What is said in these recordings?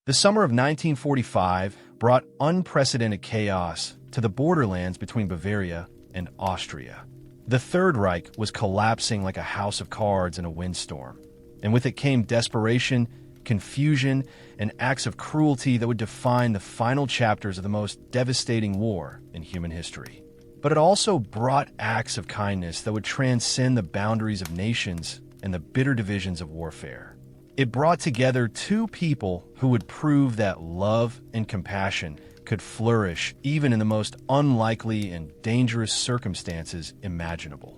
The summer of 1945 brought unprecedented chaos to the borderlands between Bavaria and Austria. The Third Reich was collapsing like a house of cards in a windstorm, and with it came desperation, confusion, and acts of cruelty that would define the final chapters of the most devastating war in human history. But it also brought acts of kindness that would transcend the boundaries of nations and the bitter divisions of warfare. It brought together two people who would prove that love and compassion could flourish even in the most unlikely and dangerous circumstances imaginable.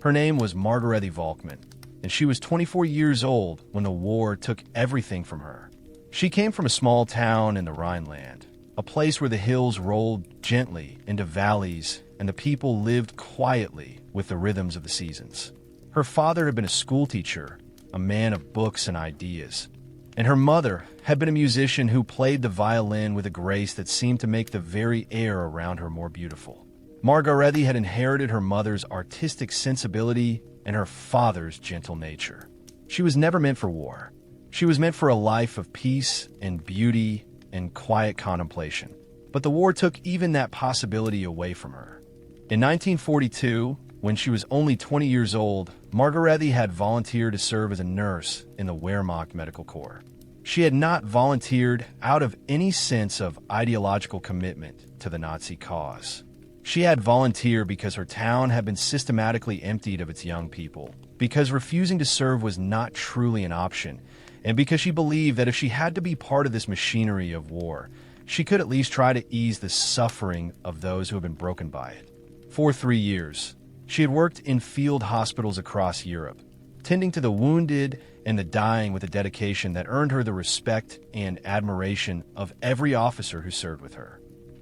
Her name was Margarethe Volkmann, and she was 24 years old when the war took everything from her. She came from a small town in the Rhineland, a place where the hills rolled gently into valleys and the people lived quietly with the rhythms of the seasons. Her father had been a schoolteacher, a man of books and ideas, and her mother had been a musician who played the violin with a grace that seemed to make the very air around her more beautiful. Margarethe had inherited her mother's artistic sensibility and her father's gentle nature. She was never meant for war. She was meant for a life of peace and beauty and quiet contemplation. But the war took even that possibility away from her. In 1942, when she was only 20 years old, Margarethe had volunteered to serve as a nurse in the Wehrmacht Medical Corps. She had not volunteered out of any sense of ideological commitment to the Nazi cause. She had volunteered because her town had been systematically emptied of its young people, because refusing to serve was not truly an option, and because she believed that if she had to be part of this machinery of war, she could at least try to ease the suffering of those who had been broken by it. For 3 years, she had worked in field hospitals across Europe, tending to the wounded and the dying with a dedication that earned her the respect and admiration of every officer who served with her.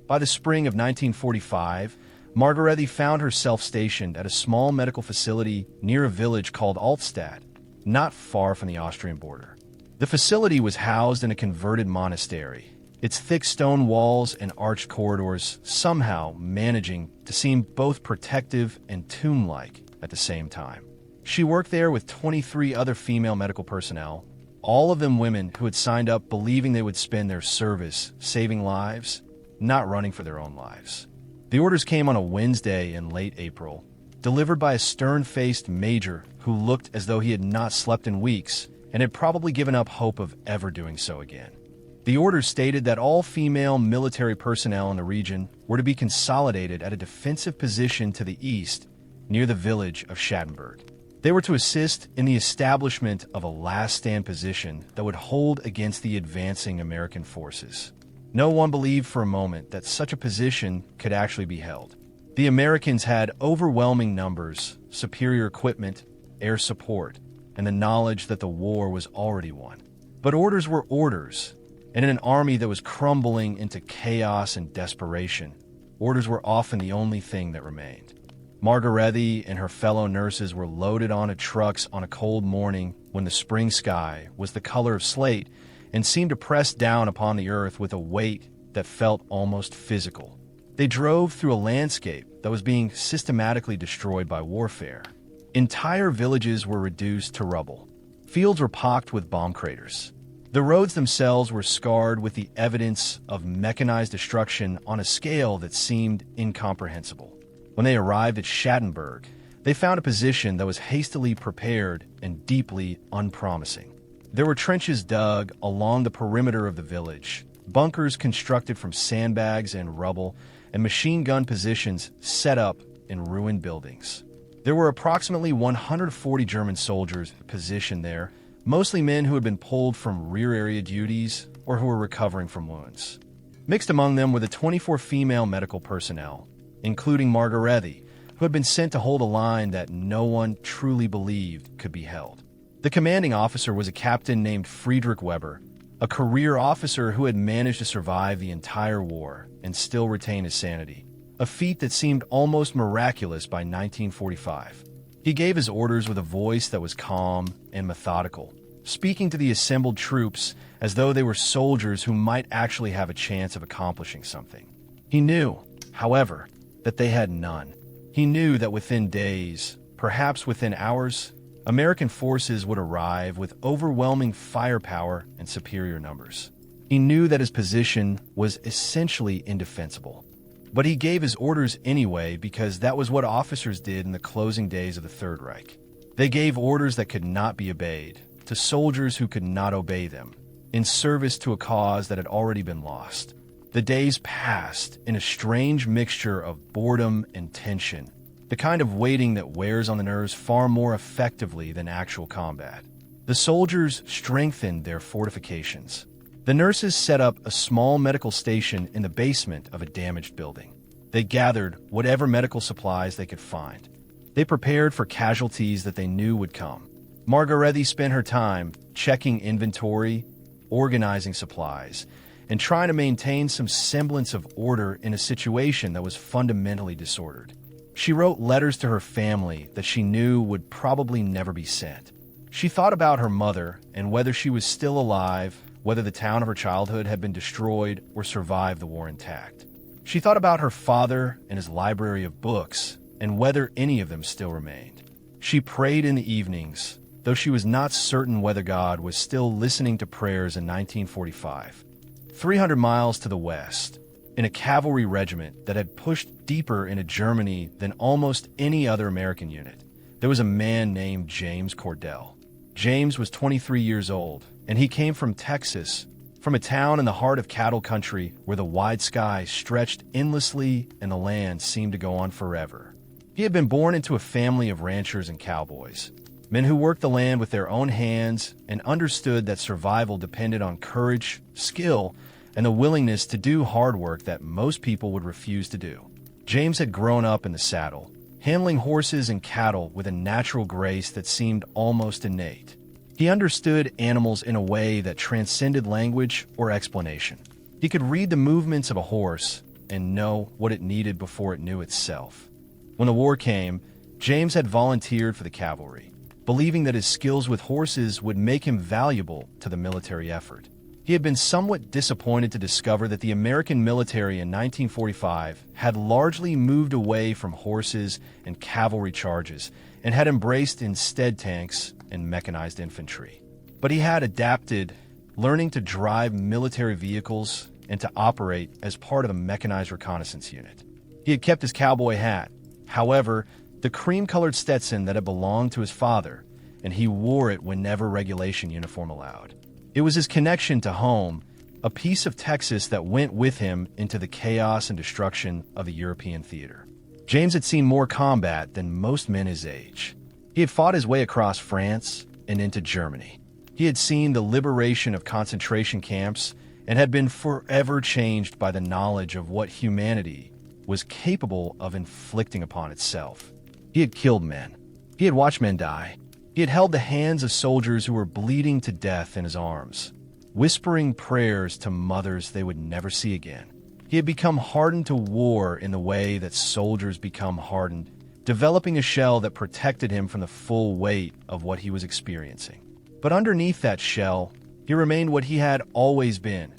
By the spring of 1945, Margarethe found herself stationed at a small medical facility near a village called Altstadt, not far from the Austrian border. The facility was housed in a converted monastery, its thick stone walls and arched corridors somehow managing to seem both protective and tomb-like at the same time. She worked there with 23 other female medical personnel, all of them women who had signed up believing they would spend their service saving lives, not running for their own lives. The orders came on a Wednesday in late April, delivered by a stern-faced major who looked as though he had not slept in weeks and had probably given up hope of ever doing so again. The orders stated that all female military personnel in the region were to be consolidated at a defensive position to the east near the village of Shadenburg. They were to assist in the establishment of a last-stand position that would hold against the advancing American forces. No one believed for a moment that such a position could actually be held. The Americans had overwhelming numbers, superior equipment, air support, and the knowledge that the war was already won. But orders were orders, and in an army that was crumbling into chaos and desperation, orders were often the only thing that remained. Margarethe and her fellow nurses were loaded onto trucks on a cold morning when the spring sky was the color of slate and seemed to press down upon the earth with a weight that felt almost physical. They drove through a landscape that was being systematically destroyed by warfare. Entire villages were reduced to rubble. Fields were pocked with bomb craters. The roads themselves were scarred with the evidence of mechanized destruction on a scale that seemed incomprehensible. When they arrived at Shadenburg, they found a position that was hastily prepared and deeply unpromising. There were trenches dug along the perimeter of the village, bunkers constructed from sandbags and rubble, and machine gun positions set up in ruined buildings. There were approximately 140 German soldiers positioned there, mostly men who had been pulled from rear area duties or who were recovering from wounds. Mixed among them were the 24 female medical personnel, including Margarethe, who had been sent to hold a line that no one truly believed could be held. The commanding officer was a captain named Friedrich Weber, a career officer who had managed to survive the entire war and still retain his sanity, a feat that seemed almost miraculous by 1945. He gave his orders with a voice that was calm and methodical, speaking to the assembled troops as though they were soldiers who might actually have a chance of accomplishing something. He knew, however, that they had none. He knew that within days, perhaps within hours, American forces would arrive with overwhelming firepower and superior numbers. He knew that his position was essentially indefensible. But he gave his orders anyway because that was what officers did in the closing days of the Third Reich. They gave orders that could not be obeyed, to soldiers who could not obey them, in service to a cause that had already been lost. The days passed in a strange mixture of boredom and tension, the kind of waiting that wears on the nerves far more effectively than actual combat. The soldiers strengthened their fortifications. The nurses set up a small medical station in the basement of a damaged building. They gathered whatever medical supplies they could find. They prepared for casualties that they knew would come. Margarethe spent her time checking inventory, organizing supplies, and trying to maintain some semblance of order in a situation that was fundamentally disordered. She wrote letters to her family that she knew would probably never be sent. She thought about her mother and whether she was still alive, whether the town of her childhood had been destroyed or survived the war intact. She thought about her father and his library of books and whether any of them still remained. She prayed in the evenings, though she was not certain whether God was still listening to prayers in 1945. 300 miles to the west, in a cavalry regiment that had pushed deeper into Germany than almost any other American unit, there was a man named James Cordell. James was 23 years old, and he came from Texas, from a town in the heart of cattle country where the wide sky stretched endlessly and the land seemed to go on forever. He had been born into a family of ranchers and cowboys, men who worked the land with their own hands and understood that survival depended on courage, skill, and the willingness to do hard work that most people would refuse to do. James had grown up in the saddle, handling horses and cattle with a natural grace that seemed almost innate. He understood animals in a way that transcended language or explanation. He could read the movements of a horse and know what it needed before it knew itself. When the war came, James had volunteered for the cavalry, believing that his skills with horses would make him valuable to the military effort. He had been somewhat disappointed to discover that the American military in 1945 had largely moved away from horses and cavalry charges and had embraced instead tanks and mechanized infantry. But he had adapted, learning to drive military vehicles and to operate as part of a mechanized reconnaissance unit. He had kept his cowboy hat, however, the cream-colored Stetson that had belonged to his father, and he wore it whenever regulation uniform allowed. It was his connection to home, a piece of Texas that went with him into the chaos and destruction of the European theater. James had seen more combat than most men his age. He had fought his way across France and into Germany. He had seen the liberation of concentration camps and had been forever changed by the knowledge of what humanity was capable of inflicting upon itself. He had killed men. He had watched men die. He had held the hands of soldiers who were bleeding to death in his arms, whispering prayers to mothers they would never see again. He had become hardened to war in the way that soldiers become hardened, developing a shell that protected him from the full weight of what he was experiencing. But underneath that shell, he remained what he had always been,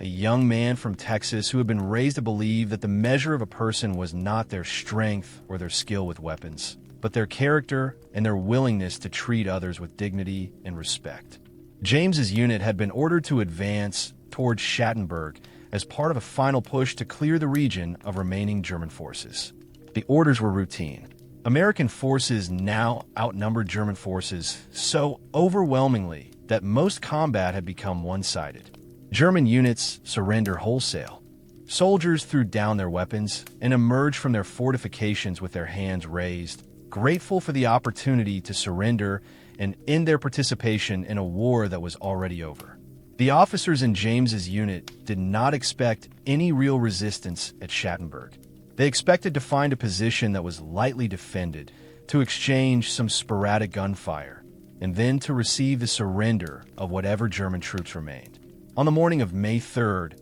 a young man from Texas who had been raised to believe that the measure of a person was not their strength or their skill with weapons, but their character and their willingness to treat others with dignity and respect. James's unit had been ordered to advance towards Shadenburg as part of a final push to clear the region of remaining German forces. The orders were routine. American forces now outnumbered German forces so overwhelmingly that most combat had become one-sided. German units surrendered wholesale. Soldiers threw down their weapons and emerged from their fortifications with their hands raised, grateful for the opportunity to surrender and end their participation in a war that was already over. The officers in James's unit did not expect any real resistance at Shadenburg. They expected to find a position that was lightly defended, to exchange some sporadic gunfire, and then to receive the surrender of whatever German troops remained. On the morning of May 3rd,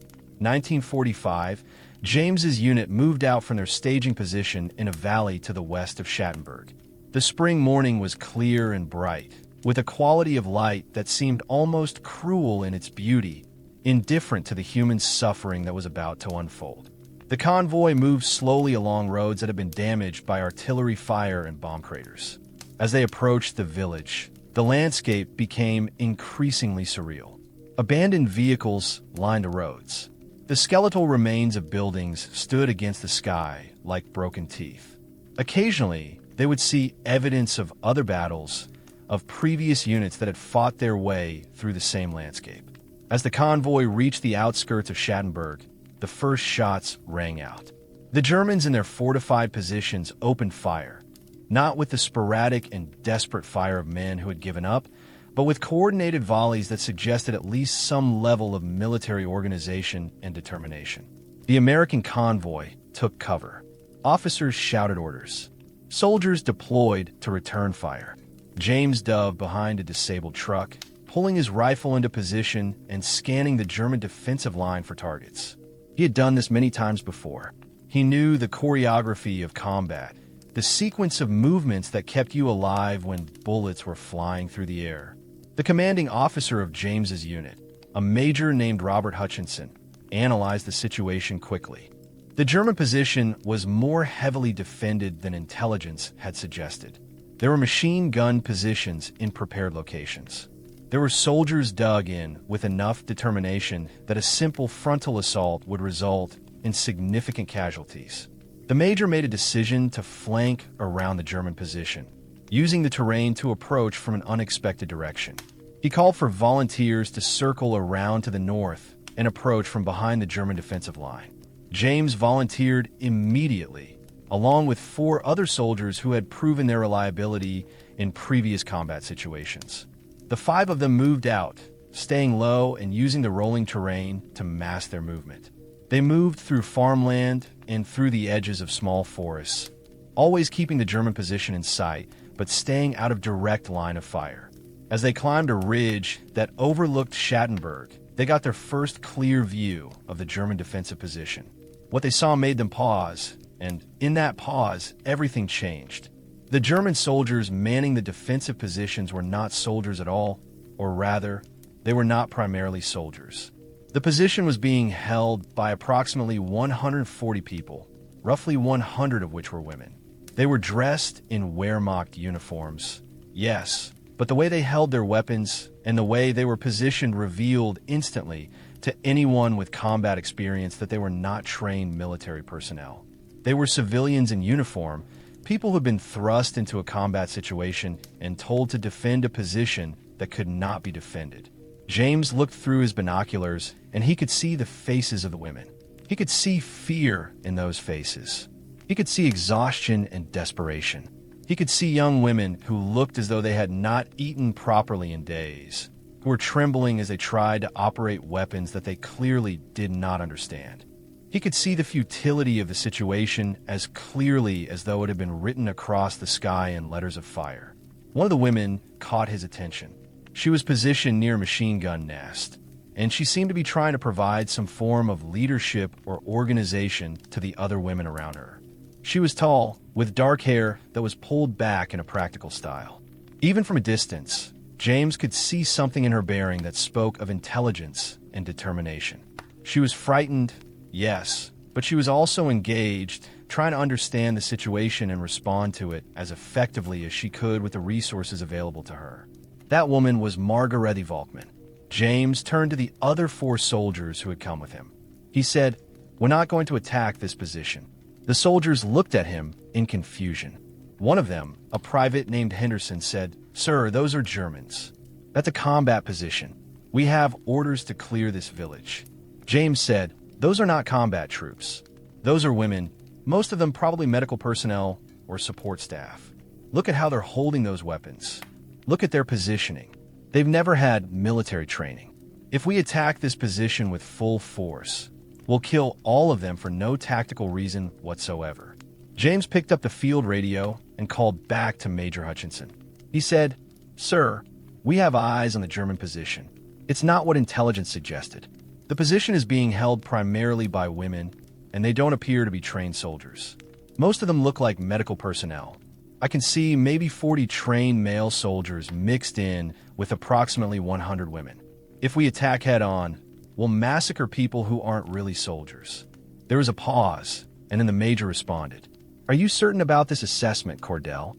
1945, James's unit moved out from their staging position in a valley to the west of Shadenburg. The spring morning was clear and bright, with a quality of light that seemed almost cruel in its beauty, indifferent to the human suffering that was about to unfold. The convoy moved slowly along roads that had been damaged by artillery fire and bomb craters. As they approached the village, the landscape became increasingly surreal. Abandoned vehicles lined the roads. The skeletal remains of buildings stood against the sky like broken teeth. Occasionally, they would see evidence of other battles, of previous units that had fought their way through the same landscape. As the convoy reached the outskirts of Shadenburg, the first shots rang out. The Germans in their fortified positions opened fire, not with the sporadic and desperate fire of men who had given up, but with coordinated volleys that suggested at least some level of military organization and determination. The American convoy took cover. Officers shouted orders. Soldiers deployed to return fire. James dove behind a disabled truck, pulling his rifle into position and scanning the German defensive line for targets. He had done this many times before. He knew the choreography of combat, the sequence of movements that kept you alive when bullets were flying through the air. The commanding officer of James's unit, a major named Robert Hutchinson, analyzed the situation quickly. The German position was more heavily defended than intelligence had suggested. There were machine gun positions in prepared locations. There were soldiers dug in with enough determination that a simple frontal assault would result in significant casualties. The major made a decision to flank around the German position, using the terrain to approach from an unexpected direction. He called for volunteers to circle around to the north and approach from behind the German defensive line. James volunteered immediately, along with 4 other soldiers who had proven their reliability in previous combat situations. The 5 of them moved out, staying low and using the rolling terrain to mask their movement. They moved through farmland and through the edges of small forests, always keeping the German position in sight, but staying out of direct line of fire. As they climbed a ridge that overlooked Shadenburg, they got their first clear view of the German defensive position. What they saw made them pause, and in that pause, everything changed. The German soldiers manning the defensive positions were not soldiers at all, or rather, they were not primarily soldiers. The position was being held by approximately 140 people, roughly 100 of which were women. They were dressed in Wehrmacht uniforms, yes, but the way they held their weapons and the way they were positioned revealed instantly to anyone with combat experience that they were not trained military personnel. They were civilians in uniform, people who had been thrust into a combat situation and told to defend a position that could not be defended. James looked through his binoculars and he could see the faces of the women. He could see fear in those faces. He could see exhaustion and desperation. He could see young women who looked as though they had not eaten properly in days, who were trembling as they tried to operate weapons that they clearly did not understand. He could see the futility of the situation as clearly as though it had been written across the sky in letters of fire. One of the women caught his attention. She was positioned near a machine gun nest, and she seemed to be trying to provide some form of leadership or organization to the other women around her. She was tall, with dark hair that was pulled back in a practical style. Even from a distance, James could see something in her bearing that spoke of intelligence and determination. She was frightened, yes, but she was also engaged, trying to understand the situation and respond to it as effectively as she could with the resources available to her. That woman was Margarethe Volkmann. James turned to the other 4 soldiers who had come with him. He said, "We're not going to attack this position." The soldiers looked at him in confusion. One of them, a private named Henderson, said, "Sir, those are Germans. That's a combat position. We have orders to clear this village." James said, "Those are not combat troops. Those are women, most of them probably medical personnel or support staff. Look at how they're holding those weapons. Look at their positioning. They've never had military training. If we attack this position with full force, we'll kill all of them for no tactical reason whatsoever." James picked up the field radio and called back to Major Hutchinson. He said, "Sir, we have eyes on the German position. It's not what intelligence suggested. The position is being held primarily by women, and they don't appear to be trained soldiers. Most of them look like medical personnel. I can see maybe 40 trained male soldiers mixed in with approximately 100 women. If we attack head-on, we'll massacre people who aren't really soldiers." There was a pause, and then the major responded, "Are you certain about this assessment, Cordell?"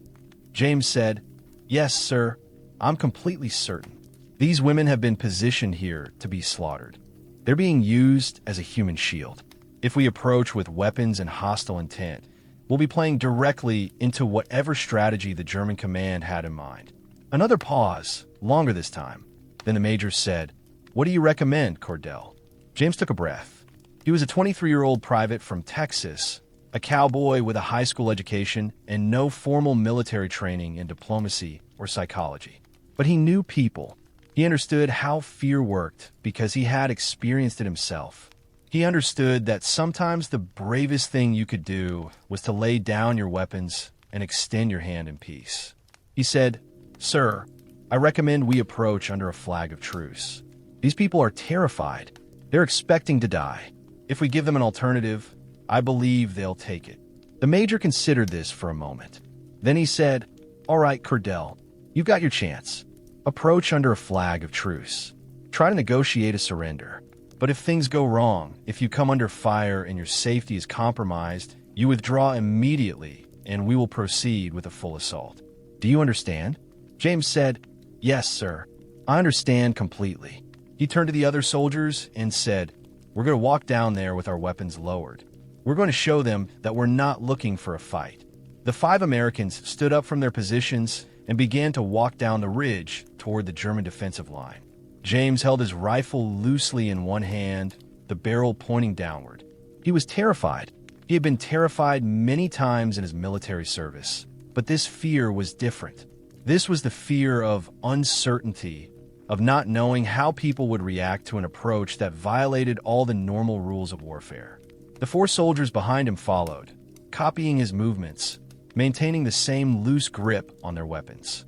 James said, "Yes, sir. I'm completely certain." These women have been positioned here to be slaughtered. They're being used as a human shield. If we approach with weapons and hostile intent, we'll be playing directly into whatever strategy the German command had in mind. Another pause, longer this time. Then the major said, "What do you recommend, Cordell?" James took a breath. He was a 23-year-old private from Texas, a cowboy with a high school education and no formal military training in diplomacy or psychology. But he knew people. He understood how fear worked because he had experienced it himself. He understood that sometimes the bravest thing you could do was to lay down your weapons and extend your hand in peace. He said, "Sir, I recommend we approach under a flag of truce. These people are terrified. They're expecting to die. If we give them an alternative, I believe they'll take it." The major considered this for a moment. Then he said, "All right, Cordell, you've got your chance. Approach under a flag of truce. Try to negotiate a surrender. But if things go wrong, if you come under fire and your safety is compromised, you withdraw immediately and we will proceed with a full assault. Do you understand?" James said, "Yes, sir. I understand completely." He turned to the other soldiers and said, "We're going to walk down there with our weapons lowered. We're going to show them that we're not looking for a fight." The 5 Americans stood up from their positions and began to walk down the ridge toward the German defensive line. James held his rifle loosely in one hand, the barrel pointing downward. He was terrified. He had been terrified many times in his military service, but this fear was different. This was the fear of uncertainty, of not knowing how people would react to an approach that violated all the normal rules of warfare. The 4 soldiers behind him followed, copying his movements, maintaining the same loose grip on their weapons.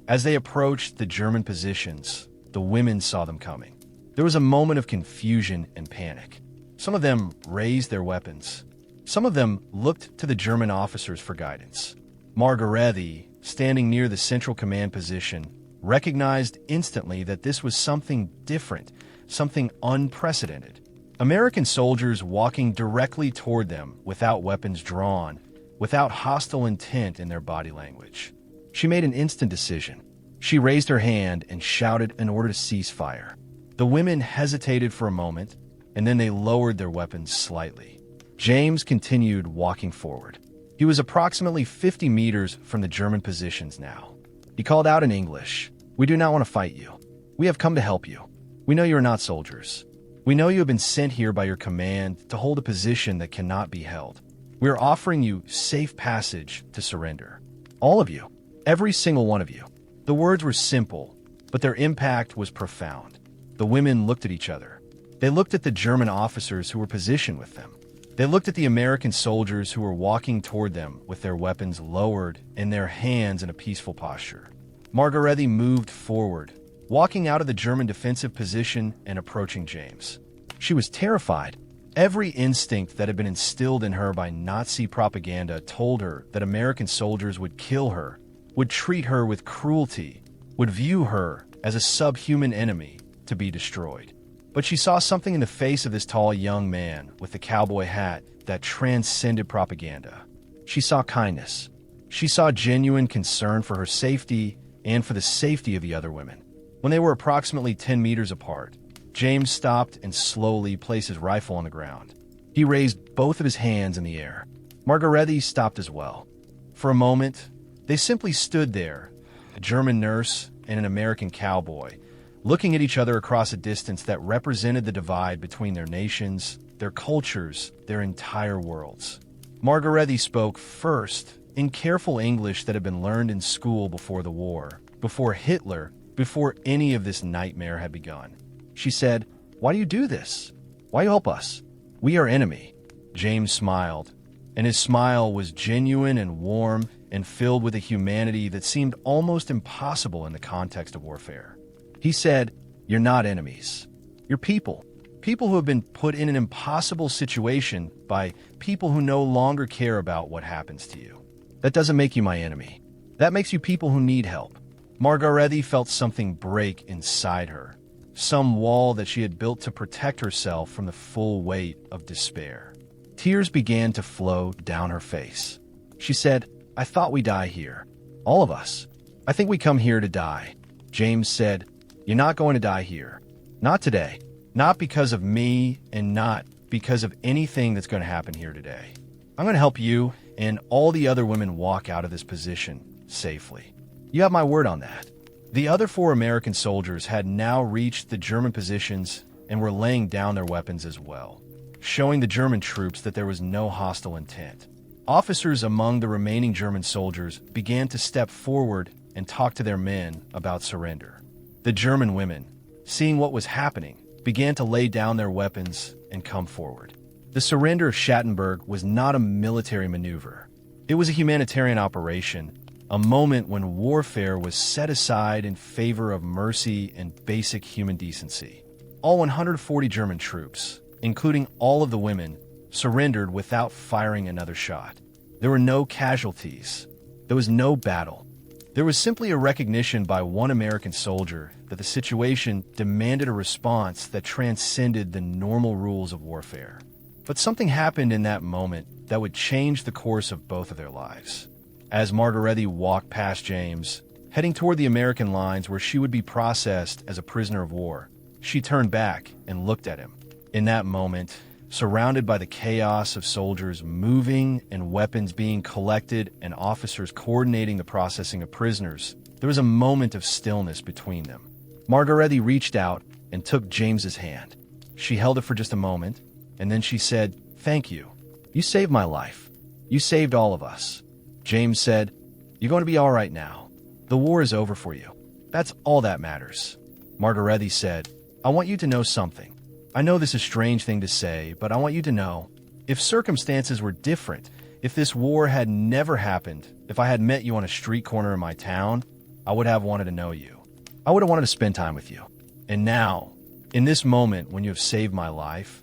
As they approached the German positions, the women saw them coming. There was a moment of confusion and panic. Some of them raised their weapons. Some of them looked to the German officers for guidance. Margarethe, standing near the central command position, recognized instantly that this was something different, something unprecedented. American soldiers walking directly toward them without weapons drawn, without hostile intent in their body language. She made an instant decision. She raised her hand and shouted an order to cease fire. The women hesitated for a moment, and then they lowered their weapons slightly. James continued walking forward. He was approximately 50 meters from the German positions now. He called out in English, "We do not want to fight you. We have come to help you. We know you are not soldiers. We know you have been sent here by your command to hold a position that cannot be held. We are offering you safe passage to surrender. All of you. Every single one of you." The words were simple, but their impact was profound. The women looked at each other. They looked at the German officers who were positioned with them. They looked at the American soldiers who were walking toward them with their weapons lowered and their hands in a peaceful posture. Margarethe moved forward, walking out of the German defensive position and approaching James. She was terrified. Every instinct that had been instilled in her by Nazi propaganda told her that American soldiers would kill her, would treat her with cruelty, would view her as a subhuman enemy to be destroyed. But she saw something in the face of this tall young man with the cowboy hat that transcended propaganda. She saw kindness. She saw genuine concern for her safety and for the safety of the other women. When they were approximately 10 meters apart, James stopped and slowly placed his rifle on the ground. He raised both of his hands in the air. Margarethe stopped as well. For a moment, they simply stood there, a German nurse and an American cowboy, looking at each other across a distance that represented the divide between their nations, their cultures, their entire worlds. Margarethe spoke first, in careful English that had been learned in school before the war, before Hitler, before any of this nightmare had begun. She said, "Why do you do this? Why help us? We are enemy." James smiled, and his smile was genuine and warm and filled with a humanity that seemed almost impossible in the context of warfare. He said, "You're not enemies. You're people. People who have been put in an impossible situation by people who no longer care about what happens to you. That doesn't make you my enemy. That makes you people who need help." Margarethe felt something break inside her, some wall that she had built to protect herself from the full weight of despair. Tears began to flow down her face. She said, "I thought we die here. All of us. I think we come here to die." James said, You're not going to die here. Not today. Not because of me, and not because of anything that's going to happen here today. I'm going to help you and all the other women walk out of this position safely. You have my word on that." The other 4 American soldiers had now reached the German positions and were laying down their weapons as well, showing the German troops that there was no hostile intent. Officers among the remaining German soldiers began to step forward and talk to their men about surrender. The German women, seeing what was happening, began to lay down their weapons and come forward. The surrender of Shadenburg was not a military maneuver. It was a humanitarian operation, a moment when warfare was set aside in favor of mercy and basic human decency. All 140 German troops, including all of the women, surrendered without firing another shot. There were no casualties. There was no battle. There was simply a recognition by one American soldier that the situation demanded a response that transcended the normal rules of warfare. But something happened in that moment that would change the course of both of their lives. As Margarethe walked past James, heading toward the American lines where she would be processed as a prisoner of war, she turned back and looked at him. In that moment, surrounded by the chaos of soldiers moving and weapons being collected and officers coordinating the processing of prisoners, there was a moment of stillness between them. Margarethe reached out and took James's hand. She held it for just a moment, and then she said, "Thank you. You saved my life. You saved all of us." James said, "You're going to be all right now. The war is over for you. That's all that matters." Margarethe said, "I want you to know something. I know this is a strange thing to say, but I want you to know, if circumstances were different, if this war had never happened, if I had met you on a street corner in my town, I would have wanted to know you. I would have wanted to spend time with you. And now, in this moment when you have saved my life,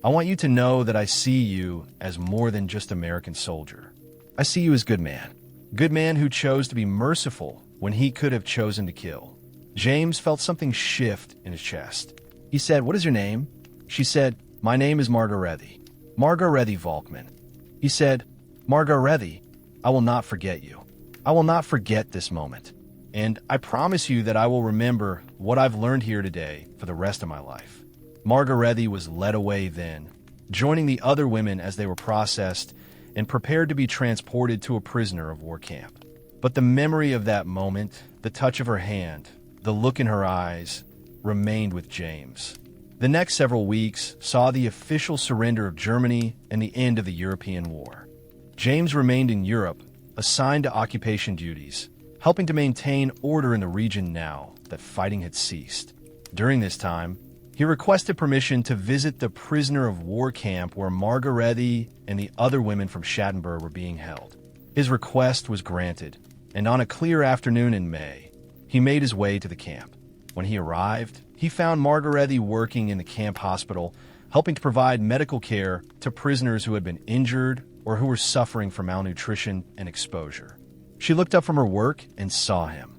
I want you to know that I see you as more than just American soldier. I see you as good man who chose to be merciful when he could have chosen to kill." James felt something shift in his chest. He said, "What is your name?" She said, "My name is Margarethe. Margarethe Volkmann." He said, "Margarethe, I will not forget you. I will not forget this moment. And I promise you that I will remember what I've learned here today for the rest of my life." Margarethe was led away then, joining the other women as they were processed and prepared to be transported to a prisoner of war camp. But the memory of that moment, the touch of her hand, the look in her eyes, remained with James. The next several weeks saw the official surrender of Germany and the end of the European War. James remained in Europe, assigned to occupation duties, helping to maintain order in the region now that fighting had ceased. During this time, he requested permission to visit the prisoner of war camp where Margarethe and the other women from Shadenburg were being held. His request was granted, and on a clear afternoon in May, he made his way to the camp. When he arrived, he found Margarethe working in the camp hospital, helping to provide medical care to prisoners who had been injured or who were suffering from malnutrition and exposure. She looked up from her work and saw him,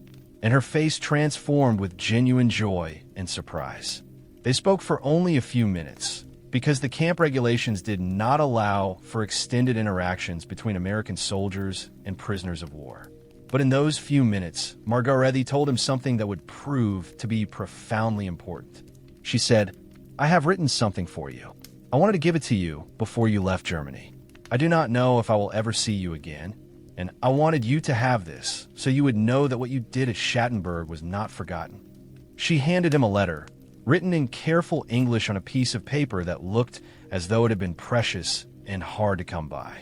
and her face transformed with genuine joy and surprise. They spoke for only a few minutes, because the camp regulations did not allow for extended interactions between American soldiers and prisoners of war. But in those few minutes, Margarethe told him something that would prove to be profoundly important. She said, "I have written something for you. I wanted to give it to you before you left Germany. I do not know if I will ever see you again, and I wanted you to have this so you would know that what you did at Shadenburg was not forgotten." She handed him a letter, written in careful English on a piece of paper that looked as though it had been precious and hard to come by.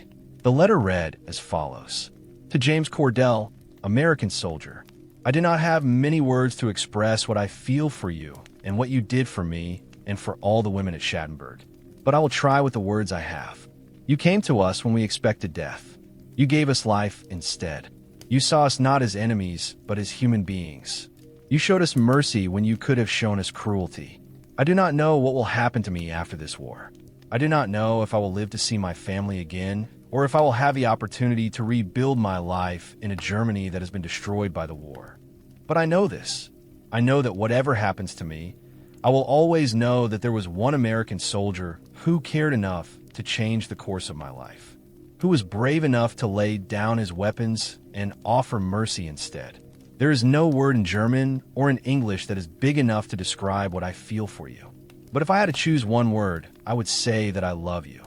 The letter read as follows: "To James Cordell, American soldier, I do not have many words to express what I feel for you and what you did for me and for all the women at Shadenburg, but I will try with the words I have. You came to us when we expected death. You gave us life instead. You saw us not as enemies, but as human beings. You showed us mercy when you could have shown us cruelty. I do not know what will happen to me after this war. I do not know if I will live to see my family again, or if I will have the opportunity to rebuild my life in a Germany that has been destroyed by the war. But I know this. I know that whatever happens to me, I will always know that there was one American soldier who cared enough to change the course of my life, who was brave enough to lay down his weapons and offer mercy instead. There is no word in German or in English that is big enough to describe what I feel for you. But if I had to choose one word, I would say that I love you.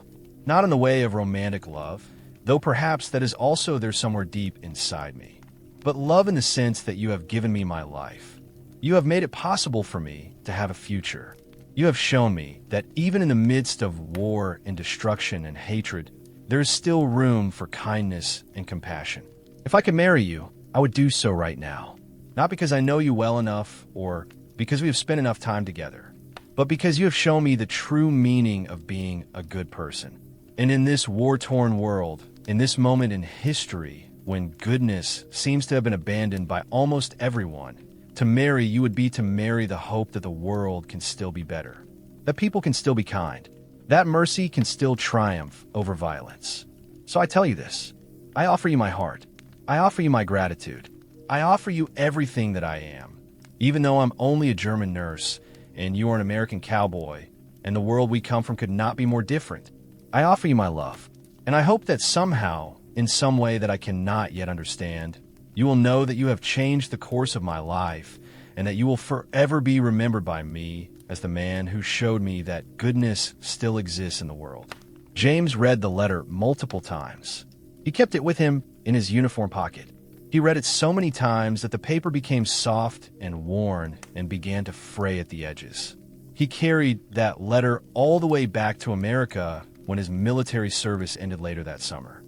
Not in the way of romantic love, though perhaps that is also there somewhere deep inside me. But love in the sense that you have given me my life. You have made it possible for me to have a future. You have shown me that even in the midst of war and destruction and hatred, there is still room for kindness and compassion. If I could marry you, I would do so right now. Not because I know you well enough or because we have spent enough time together, but because you have shown me the true meaning of being a good person. And in this war-torn world, in this moment in history, when goodness seems to have been abandoned by almost everyone, to marry you would be to marry the hope that the world can still be better, that people can still be kind, that mercy can still triumph over violence. So I tell you this, I offer you my heart, I offer you my gratitude, I offer you everything that I am, even though I'm only a German nurse and you are an American cowboy, and the world we come from could not be more different. I offer you my love, and I hope that somehow, in some way that I cannot yet understand, you will know that you have changed the course of my life, and that you will forever be remembered by me as the man who showed me that goodness still exists in the world. James read the letter multiple times. He kept it with him in his uniform pocket. He read it so many times that the paper became soft and worn and began to fray at the edges. He carried that letter all the way back to America when his military service ended later that summer.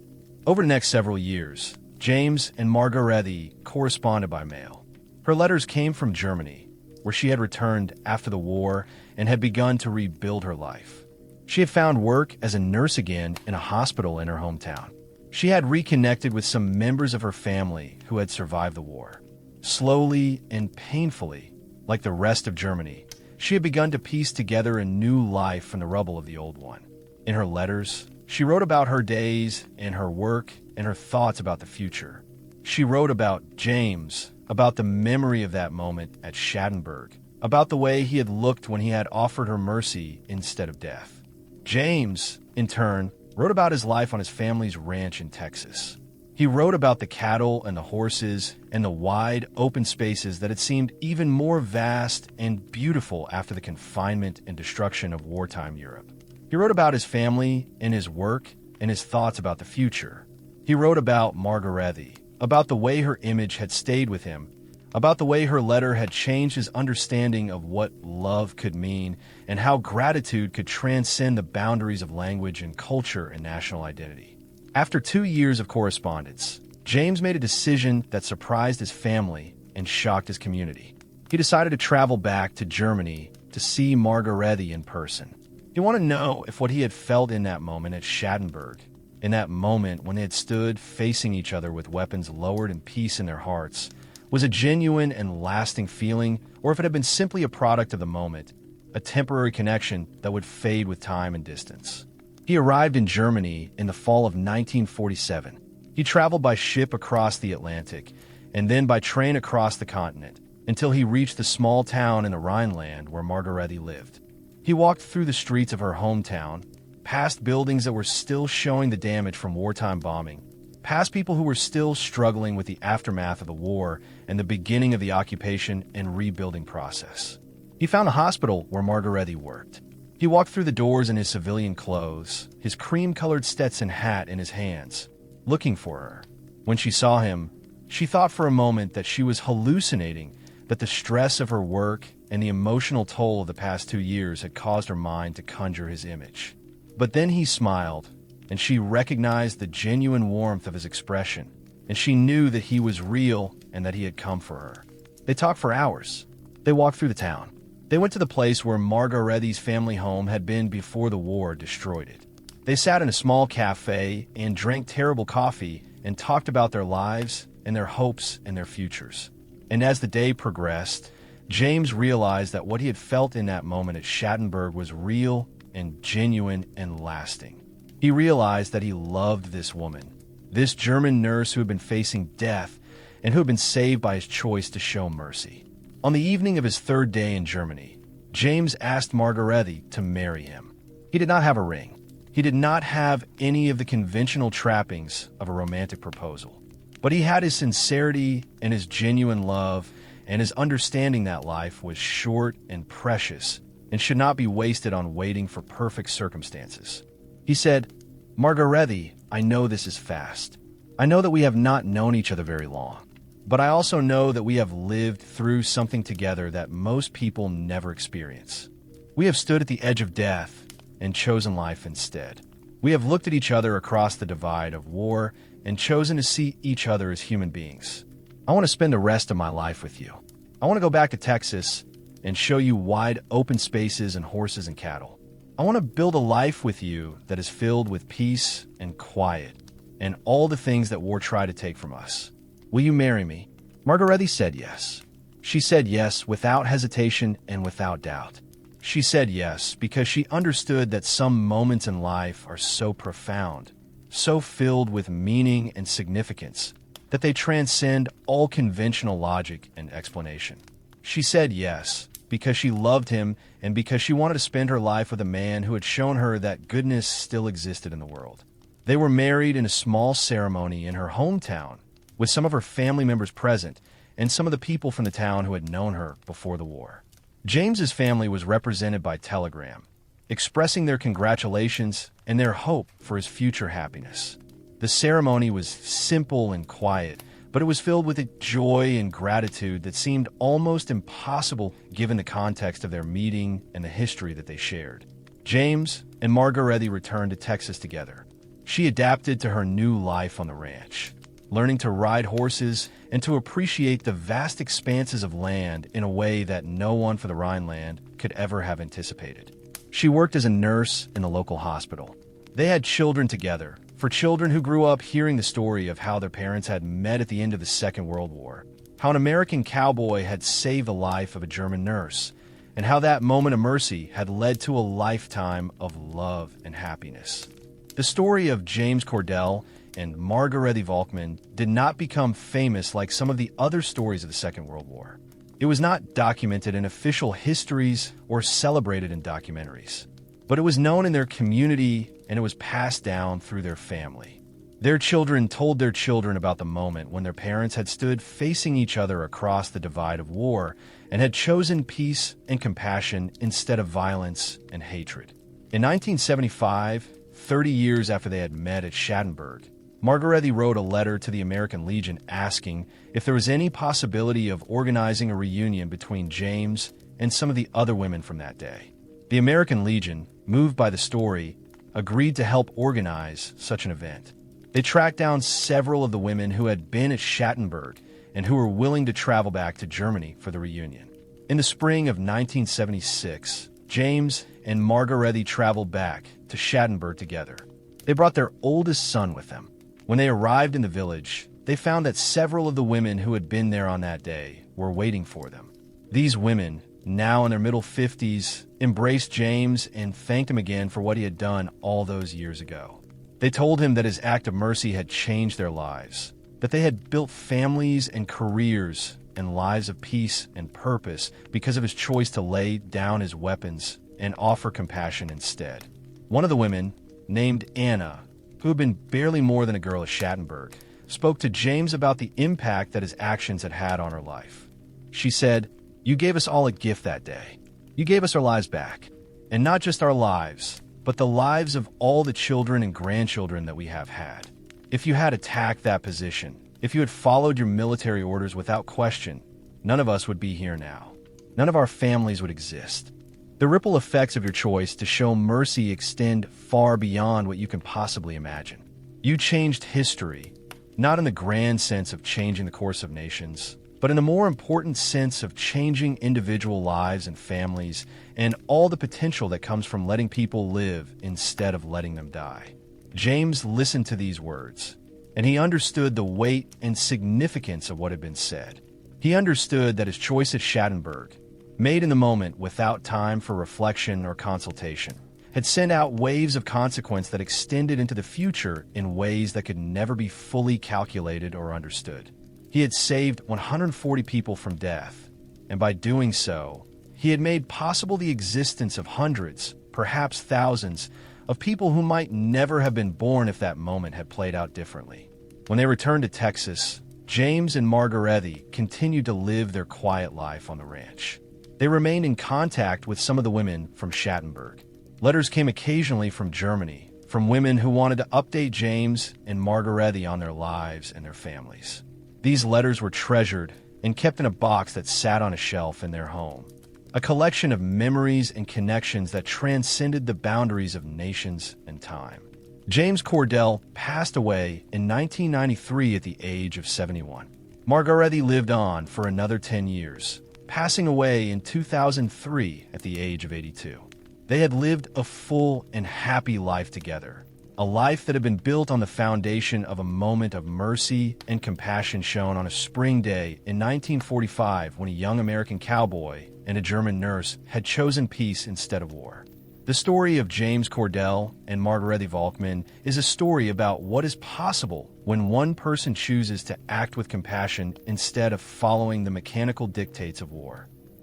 Over the next several years, James and Margarethe corresponded by mail. Her letters came from Germany, where she had returned after the war and had begun to rebuild her life. She had found work as a nurse again in a hospital in her hometown. She had reconnected with some members of her family who had survived the war. Slowly and painfully, like the rest of Germany, she had begun to piece together a new life from the rubble of the old one. In her letters, she wrote about her days and her work and her thoughts about the future. She wrote about James, about the memory of that moment at Shadenburg, about the way he had looked when he had offered her mercy instead of death. James, in turn, wrote about his life on his family's ranch in Texas. He wrote about the cattle and the horses and the wide, open spaces that had seemed even more vast and beautiful after the confinement and destruction of wartime Europe. He wrote about his family and his work and his thoughts about the future. He wrote about Margarethe, about the way her image had stayed with him, about the way her letter had changed his understanding of what love could mean and how gratitude could transcend the boundaries of language and culture and national identity. After 2 years of correspondence, James made a decision that surprised his family and shocked his community. He decided to travel back to Germany to see Margarethe in person. He wanted to know if what he had felt in that moment at Shadenburg, in that moment when they had stood facing each other with weapons lowered and peace in their hearts, was a genuine and lasting feeling, or if it had been simply a product of the moment, a temporary connection that would fade with time and distance. He arrived in Germany in the fall of 1947. He traveled by ship across the Atlantic, and then by train across the continent, until he reached the small town in the Rhineland where Margarethe lived. He walked through the streets of her hometown, past buildings that were still showing the damage from wartime bombing, past people who were still struggling with the aftermath of the war and the beginning of the occupation and rebuilding process. He found a hospital where Margarethe worked. He walked through the doors in his civilian clothes, his cream-colored Stetson hat in his hands, looking for her. When she saw him, she thought for a moment that she was hallucinating, that the stress of her work and the emotional toll of the past 2 years had caused her mind to conjure his image. But then he smiled, and she recognized the genuine warmth of his expression, and she knew that he was real and that he had come for her. They talked for hours. They walked through the town. They went to the place where Margarethe's family home had been before the war destroyed it. They sat in a small cafe and drank terrible coffee and talked about their lives and their hopes and their futures. And as the day progressed, James realized that what he had felt in that moment at Shadenburg was real and genuine and lasting. He realized that he loved this woman, this German nurse who had been facing death and who had been saved by his choice to show mercy. On the evening of his 3rd day in Germany, James asked Margarethe to marry him. He did not have a ring. He did not have any of the conventional trappings of a romantic proposal. But he had his sincerity and his genuine love and his understanding that life was short and precious and should not be wasted on waiting for perfect circumstances. He said, "Margarethe, I know this is fast. I know that we have not known each other very long. But I also know that we have lived through something together that most people never experience. We have stood at the edge of death and chosen life instead. We have looked at each other across the divide of war and chosen to see each other as human beings. I want to spend the rest of my life with you. I want to go back to Texas and show you wide open spaces and horses and cattle. I want to build a life with you that is filled with peace and quiet and all the things that war tried to take from us. Will you marry me?" Margarethe said yes. She said yes without hesitation and without doubt. She said yes because she understood that some moments in life are so profound, so filled with meaning and significance, that they transcend all conventional logic and explanation. She said yes because she loved him and because she wanted to spend her life with a man who had shown her that goodness still existed in the world. They were married in a small ceremony in her hometown, with some of her family members present and some of the people from the town who had known her before the war. James's family was represented by telegram, expressing their congratulations and their hope for his future happiness. The ceremony was simple and quiet, but it was filled with a joy and gratitude that seemed almost impossible given the context of their meeting and the history that they shared. James and Margarethe returned to Texas together. She adapted to her new life on the ranch, learning to ride horses and to appreciate the vast expanses of land in a way that no one for the Rhineland could ever have anticipated. She worked as a nurse in the local hospital. They had children together, for children who grew up hearing the story of how their parents had met at the end of the Second World War, how an American cowboy had saved the life of a German nurse, and how that moment of mercy had led to a lifetime of love and happiness. The story of James Cordell and Margarethe Volkmann did not become famous like some of the other stories of the Second World War. It was not documented in official histories or celebrated in documentaries, but it was known in their community and it was passed down through their family. Their children told their children about the moment when their parents had stood facing each other across the divide of war and had chosen peace and compassion instead of violence and hatred. In 1975, 30 years after they had met at Shadenburg, Margarethe wrote a letter to the American Legion asking if there was any possibility of organizing a reunion between James and some of the other women from that day. The American Legion, moved by the story, agreed to help organize such an event. They tracked down several of the women who had been at Shadenburg and who were willing to travel back to Germany for the reunion. In the spring of 1976, James and Margarethe traveled back to Shadenburg together. They brought their oldest son with them. When they arrived in the village, they found that several of the women who had been there on that day were waiting for them. These women, now in their middle 50s, embraced James and thanked him again for what he had done all those years ago. They told him that his act of mercy had changed their lives, that they had built families and careers and lives of peace and purpose because of his choice to lay down his weapons and offer compassion instead. One of the women, named Anna, who had been barely more than a girl at Shadenburg, spoke to James about the impact that his actions had had on her life. She said, "You gave us all a gift that day. You gave us our lives back. And not just our lives, but the lives of all the children and grandchildren that we have had. If you had attacked that position, if you had followed your military orders without question, none of us would be here now. None of our families would exist. The ripple effects of your choice to show mercy extend far beyond what you can possibly imagine. You changed history, not in the grand sense of changing the course of nations, but in the more important sense of changing individual lives and families and all the potential that comes from letting people live instead of letting them die." James listened to these words, and he understood the weight and significance of what had been said. He understood that his choice at Shadenburg, made in the moment without time for reflection or consultation, had sent out waves of consequence that extended into the future in ways that could never be fully calculated or understood. He had saved 140 people from death, and by doing so, he had made possible the existence of hundreds, perhaps thousands, of people who might never have been born if that moment had played out differently. When they returned to Texas, James and Margarethe continued to live their quiet life on the ranch. They remained in contact with some of the women from Shadenburg. Letters came occasionally from Germany, from women who wanted to update James and Margarethe on their lives and their families. These letters were treasured and kept in a box that sat on a shelf in their home, a collection of memories and connections that transcended the boundaries of nations and time. James Cordell passed away in 1993 at the age of 71. Margarethe lived on for another 10 years, passing away in 2003 at the age of 82. They had lived a full and happy life together, a life that had been built on the foundation of a moment of mercy and compassion shown on a spring day in 1945 when a young American cowboy and a German nurse had chosen peace instead of war. The story of James Cordell and Margarethe Volkmann is a story about what is possible when one person chooses to act with compassion instead of following the mechanical dictates of war.